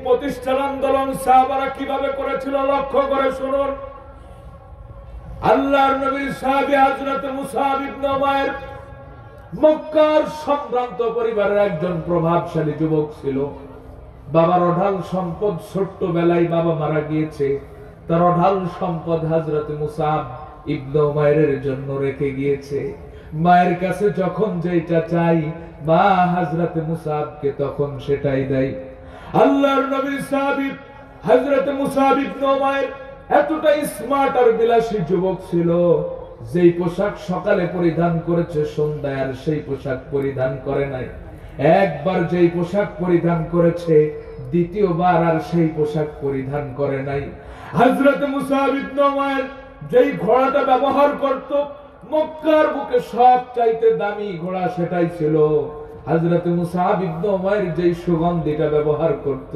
প্রতিষ্ঠার আন্দোলন সাহাবারা কিভাবে করেছিল লক্ষ্য করে শুনুন। আল্লাহর নবীর সাহাবী হযরত মুসআব ইবনে উমাইর মক্কার সম্ভ্রান্ত পরিবারের একজন প্রভাবশালী যুবক ছিল। বাবার অঢাল সম্পদ, ছোট্টবেলায় বাবা মারা গিয়েছে, তার অঢাল সম্পদ হযরত মুসআব ইবনে উমাইরের জন্য রেখে গিয়েছে। মায়ের কাছে যখন যেটা চাই মা হযরত মুসআবকে তখন সেটাই দেয়। আল্লাহর নবীর সাহাবী হযরত মুসআব ইবনে উমাইর এতটাই স্মার্ট আর বিলাসী যুবক ছিল, যেই পোশাক সকালে পরিধান করেছে সন্ধ্যায় আর সেই পোশাক পরিধান করে নাই। একবার যেই পোশাক পরিধান করেছে দ্বিতীয়বার আর সেই পোশাক পরিধান করে নাই। হযরত মুসআব ইবনে উমাইর যেই ঘোড়াটা ব্যবহার করত মক্কার বুকে সবচাইতে দামি ঘোড়া সেটাই ছিল। হযরত মুসআব ইবনে উমাইর যেই সুগন্ধিটা ব্যবহার করত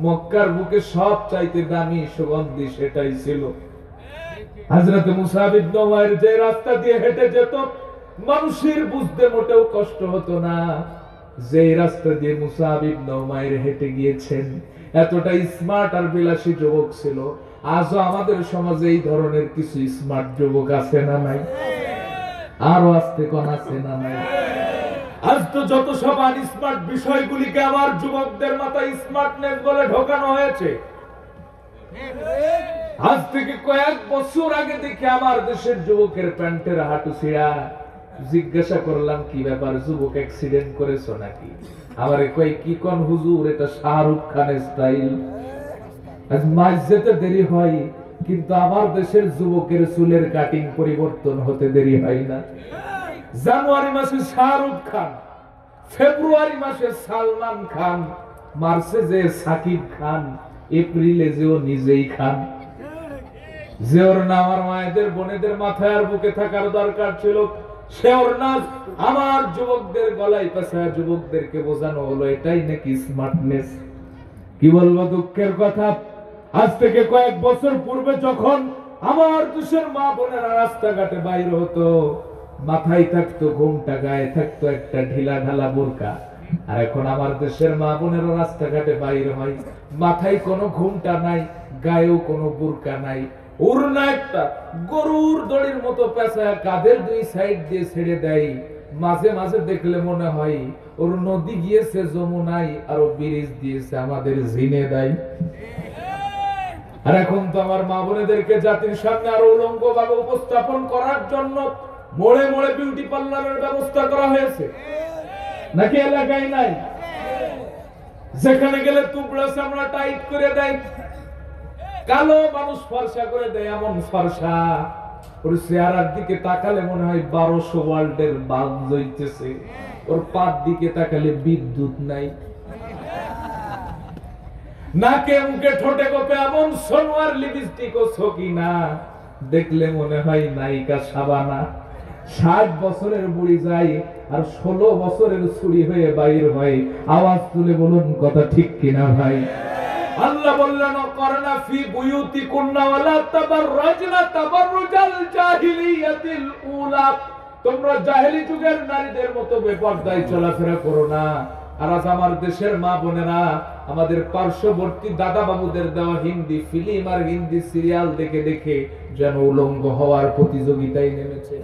মক্কার বুকে সবচাইতে দামি সুগন্ধি সেটাই ছিল। হযরত মুসআব ইবনে উমাইর যে রাস্তা দিয়ে হেঁটে যেত মানুষের বুঝতে মোটেও কষ্ট হতো না। যে রাস্তা দিয়ে মুসআব ইবনে উমাইর হেঁটে গিয়েছেন এতটা স্মার্ট আর বিলাসী যুবক ছিল। আজও আমাদের সমাজে এই ধরনের কিছু স্মার্ট যুবক আছে না নাই? আরো আসতে কোন আছে না নাই? আজ তো যত সব আনস্মার্ট বিষয়গুলিকে আমার যুবকদের মাথায় স্মার্টনেস বলে ঢোকানো হয়েছে। আজ থেকে কয়েক বছর আগে দেখে আমার দেশের যুবকের প্যান্টের হাঁটু ছিঁড়া। জিজ্ঞাসা করলাম কি ব্যাপার, যুবক অ্যাক্সিডেন্ট করেছো নাকি? আমারে কই কি কোন হুজুর, এটা শাহরুখ খানের স্টাইল। আজ মাস যেতে দেরি হয় কিন্তু আমার দেশের যুবকের চুলের কাটিং পরিবর্তন হতে দেরি হয় না। জানুয়ারি মাসে শাহরুখ খান, ফেব্রুয়ারি মাসে সালমান খান, মার্চে যে সাকিব খান, এপ্রিলে যে ও নিজেই খান। যে ওর না আমার মায়েদের বোনেদের মাথায় আর বুকে থাকার দরকার ছিল সে ওর নাচ আমার যুবকদের গলায় পেঁচায় যুবকদেরকে বোঝানো হলো এটাই নাকি স্মার্টনেস। কি বলবো দুঃখের কথা, আজ থেকে কয়েক বছর পূর্বে যখন আমার দেশের মা বোনেরা রাস্তাঘাটে বাইর হতো মাথায় থাকতো ঘোমটা, গায়ে থাকতো একটা ঢিলা ঢালা বোরকা। আর এখন আমার দেশের মা বোনেরা রাস্তাঘাটে বাইর হয় মাথায় কোনো ঘোমটা নাই, গায়েও কোনো বোরকা নাই, ওড়না একটা গরুর দড়ির মতো পেঁচায় কাঁধের দুই সাইড দিয়ে ছেড়ে দেয়। মাঝে মাঝে দেখলে মনে হয় ওর নদী গিয়েছে যমুনায় আর ও ব্রিজ দিয়েছে আমাদের ঝিনে দেয়। আর এখন তো আমার মা বোনেদেরকে জাতির সামনে আরো উলঙ্গ ভাবে উপস্থাপন করার জন্য মোড়ে মোড়ে বিউটি পার্লারের ব্যবস্থা করা হয়েছে নাকি এলাকায় নাই? যেখানে গেলে টুকরা চামড়া টাইট করে দেয়, কালো মানুষ ফর্সা করে দেয়, এমন ফর্সা ওর চেহারার দিকে তাকালে মনে হয় 1200 ওয়াল্টের বাল্ব জ্বলতেছে, ওর পার দিকে তাকালে বিদ্যুৎ নাই। নাকে মুখে ঠোঁটে কোপে এমন সোনোয়ার লিপস্টিক ও সকিনা দেখলে মনে হয় নায়িকা শাবানা। 60 বছরের বুড়ি যায় আর 16 বছরের ছুরি হয়ে বাইর হয়। আওয়াজ তুলে বলুন কথা ঠিক কিনা ভাই? আল্লাহ বললেন করনা ফি বুয়ুতিকুন্না ওয়ালা তাবাররাজনা তাবাররুজাল জাহিলিয়াতিল উলা, তোমরা জাহেলি যুগের নারীদের মতো বেপরদায় চলাফেরা করো না। আর আজ আমার দেশের মা বোনেরা আমাদের পার্শ্ববর্তী দাদা বাবুদের দেওয়া হিন্দি ফিল্ম আর হিন্দি সিরিয়াল দেখে দেখে যেন উলঙ্গ হওয়ার প্রতিযোগিতায় নেমেছে।